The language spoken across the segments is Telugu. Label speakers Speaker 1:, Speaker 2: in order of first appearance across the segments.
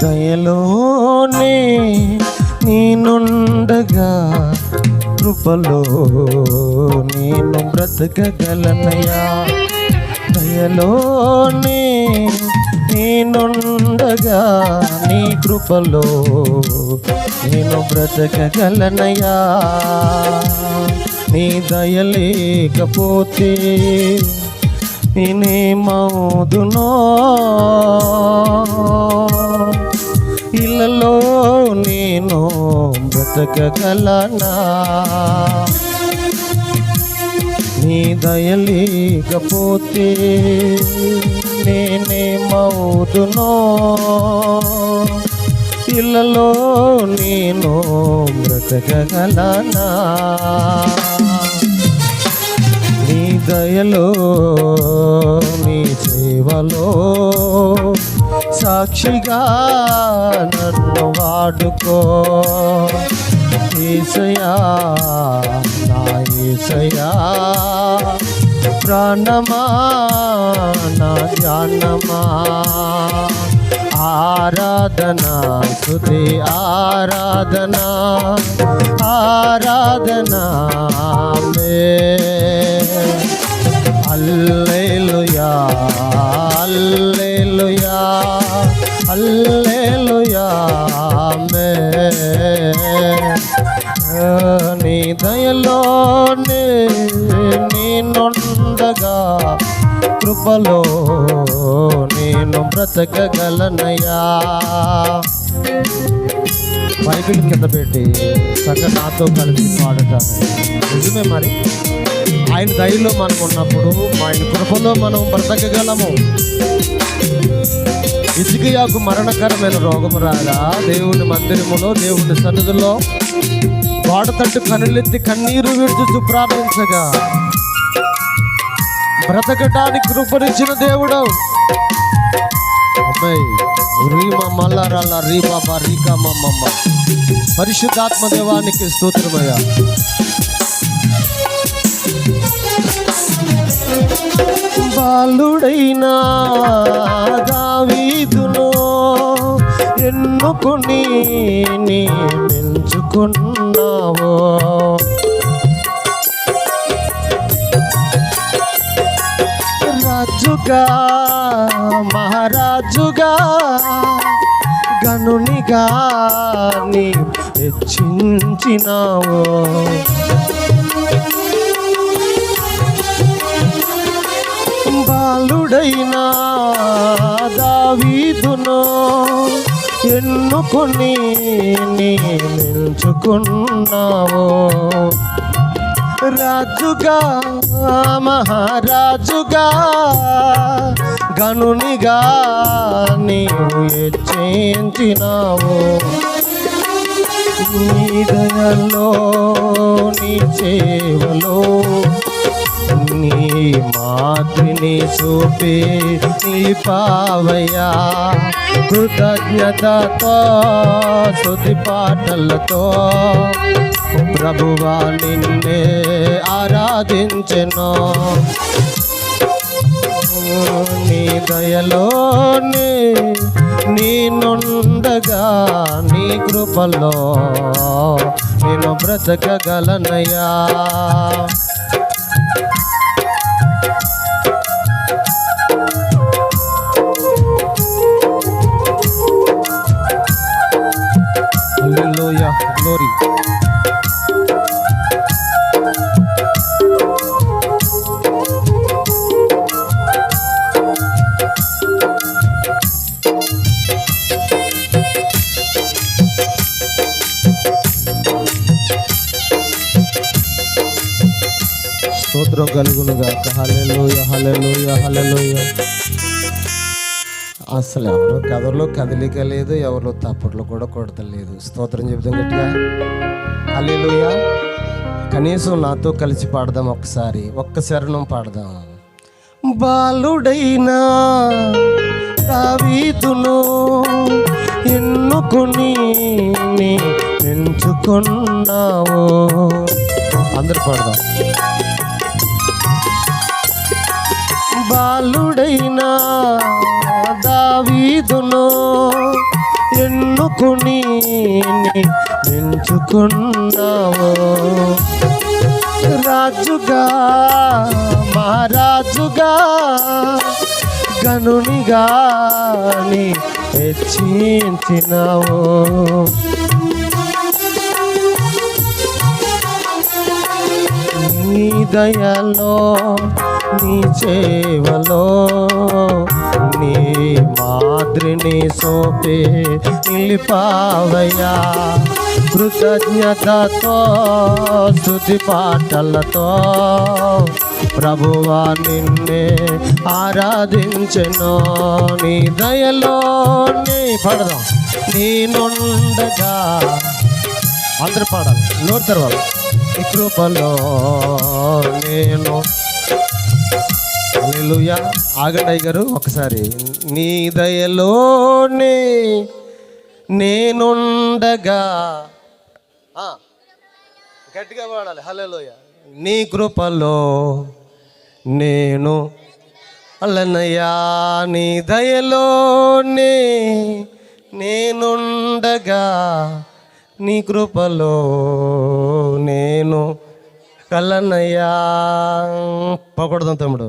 Speaker 1: దయలోనే నేనుండగా కృపలో నేను బ్రతకగలనయ్యా. దయలోనే నేనుండగా నీ కృపలో నేను బ్రతకగలనయ్యా. నీ దయ లేకపోతే నేనేమవుదునో, ఇళ్ళలో నేను బ్రతకగలనా. నీ దయ లేకపోతే నేనేమవుదునో, ఇళ్ళలో నేను బ్రతకగలనా. నీ దయలో నీ సేవలో సాక్షిగా నన్ను వాడుకో యేసయ్యా, నా యేసయ్యా. ప్రాణమా నా ధ్యానమా ఆరాధనా స్తుతి ఆరాధనా ఆరాధనా హల్లెలూయా హల్లెలూయా హల్లెలూయా. నీ దయలోనే నేనుండగా కృపలో నేను బ్రతకగలనయ్యా. బైబిల్ కింద పెట్టి చక్కగా నాతో కలిసి పాడటాను నిజమే. మరి ఆయన దయలో మనం ఉన్నప్పుడు ఆయన కృపలో మనం బ్రతకగలము. హిజ్కియాకు మరణకరమైన రోగము రాగా దేవుని మందిరములో దేవుని సన్నిధిలో గోడ తట్టు కనులెత్తి కన్నీరు విడుచుచు ప్రార్థించగా బ్రతకటానికి కృపనిచ్చిన దేవుడు. అమ్మాయి మల్లారాల రీ బాబా రీకా మమ్మమ్మ పరిశుద్ధాత్మ దేవానికి స్తోత్రమయ్యా. బాలుడైనా దావీదును ఎన్నుకొని నీ పెంచుకున్నావో, రాజుగా మహారాజుగా గనునిగా నీ హెచ్చించినావో. బాలుడైనా దావీదును ఎన్నుకొని నీ నిల్చుకున్నావో, రాజుగా మహారాజుగా గనునిగా నీవు హెచ్చించినావు. నీ దయలో నీ సేవలో నీ మాతృని చూపి నీ పావయ్యా. కృతజ్ఞతతో స్తుతి పాటలతో ప్రభువా నిన్నే ఆరాధించెను. నీ దయలోనే నేనుండగా నీ కృపలో నేను బ్రతకగలనయ్యా. హల్లెలూయా గ్లోరీ. స్తోత్రం కలుగునుగాక. హల్లెలూయా హల్లెలూయా హల్లెలూయా. అసలు ఎవరు కథలో కదలిక లేదు, ఎవరిలో తప్పట్లో కూడా కొడతలేదు. స్తోత్రం చెబుతాం గట్టిగా హల్లెలూయా. కనీసం నాతో కలిసి పాడదాం, ఒక్క శరణం పాడదాం. బాలుడైనా దావీదును ఎన్నుకొని పెంచుకున్నావు. అందరు పాడదాం. బాలుడైనా వాక్కుని ఎంచుకున్నావు. రాజుగా మహారాజుగా గనునిగా హెచ్చించినావు. నీ దయలో నీ సేవలో నీ మాదిరిని సోపే నిలిపావయ్యా. కృతజ్ఞతతో స్తుతి పాటలతో ప్రభువా నిన్నే ఆరాధించెను. నీ దయలో నీ పడదాం నేనుండగా అందరూ పాడాలి నోరు తెరవాలి. నీ కృపలో నేను హల్లెలూయా. ఆగండి గారు ఒకసారి. నీ దయలోనే నేనుండగా గట్టిగా పాడాలి హల్లెలూయా. నీ కృపలో నేను అల్లనయ్యా. నీ దయలోనే నేనుండగా నీ కృపలో నేను కలనయ్యా. పోకూడదాం తమ్ముడు,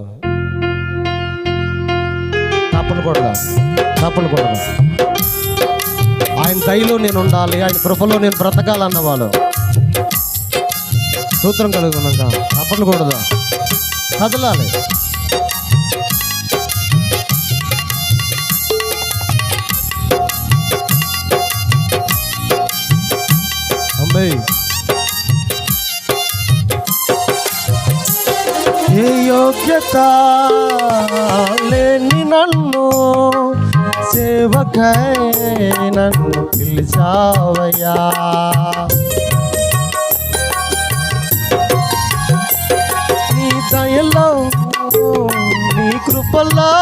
Speaker 1: తప్పలు కొడదాం. ఆయన దయలో నేను ఉండాలి, ఆయన కృపలో నేను బ్రతకాలన్న వాళ్ళు సూత్రం కలుగున్నాక తప్పలు కొడదాం, కదలాలి. ఏ యోగ్యత లేని నన్ను సేవకై నన్ను పిలిచావయ్యా. నీ దయలో నీ కృపలో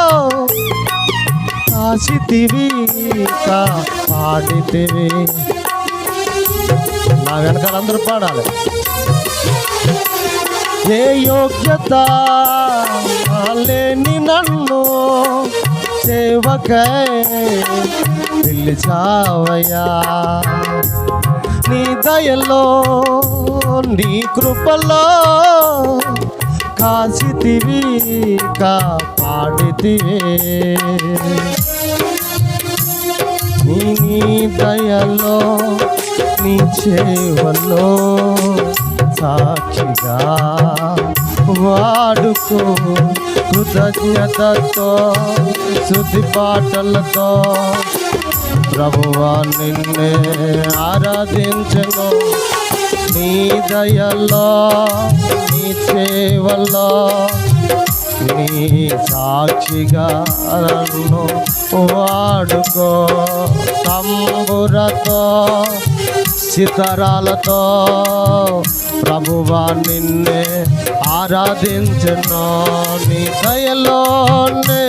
Speaker 1: కాసితివి పాడితివి. నా వెనకాల అందరూ పాడాలి. ఏ యోగ్యత లేని నన్ను సేవకై పిలిచావయ్యా. నీ దయలో నీ కృపలో కాసితివి కాపాడితివి. నీ దయలో నీ చేవలో సాక్షిగా వాడుకో. కృతజ్ఞతతో స్తుతి పాటలతో ప్రభువా నిన్నే ఆరాధించెను. నీ దయలో నీ సేవలో నీ సాక్షిగా నన్ను వాడుకో. తంబురతో సితారాలతో ప్రభువా నిన్నే ఆరాధించెను. నీ దయలోనే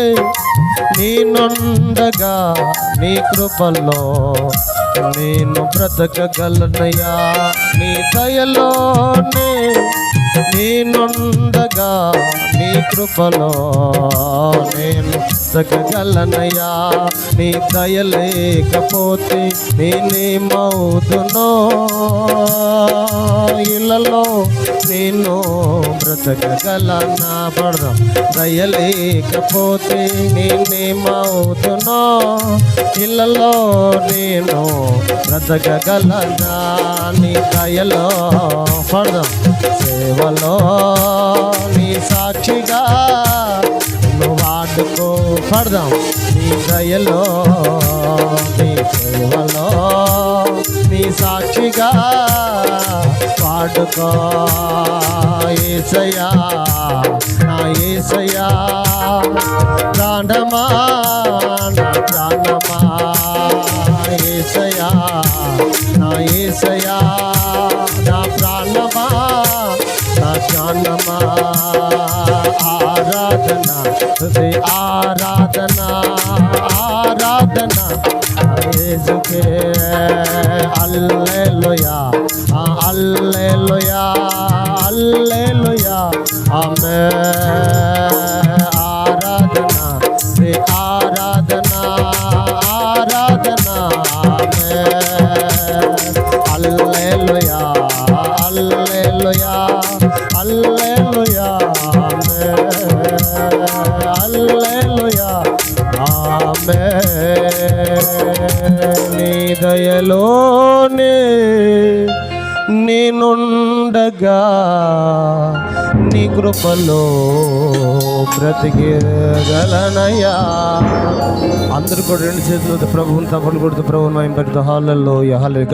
Speaker 1: నేనుండగా నీ కృపలో నేను బ్రతకగలనయ్యా. నీ దయలోనే నేనుండగా నీ కృపలో నేను బ్రతకగలనయ్యా. నీ దయ లేకపోతే నేనేమవుతునో. ఇళ్ళలో నేను బ్రతకగలనా పడదాం. దయ లేకపోతే నేనేమవుతునో. ఇళ్ళలో నేను బ్రతకగలనా. నీ దయలో పడదాం. సేవలో నీ సాక్షిగా నువ్వు వాడుకో. పడదాం. నీ దయలో నీ సేవలో నీ సాక్షిగా వాడుకో. యేసయ్యా నా యేసయ్యా ప్రాణమా నా ప్రాణమా. యేసయ్యా నా యేసయ్యా నా ప్రాణమా నా ప్రాణమా. ఆరాధన స్తుతి ఆరాధన ఆరాధన యేసుకే. హల్లెలూయా హల్లెలూయా హల్లెలూయా ఆమేన్. ఆరాధన స్తుతి ఆరాధన ఆరాధన ఆమేన్. హల్లెలూయా హల్లెలూయా ఆమేన్. నీ దయలోనే నేనుండగా నీ కృపలో బ్రతికేగలనయ్యా. అందరూ కూడా రెండు చేతులతో ప్రభువుని తప్పలు కొడుతూ ప్రభువుని మహిమ పెడుతూ హల్లెలూయా హల్లెలూయా.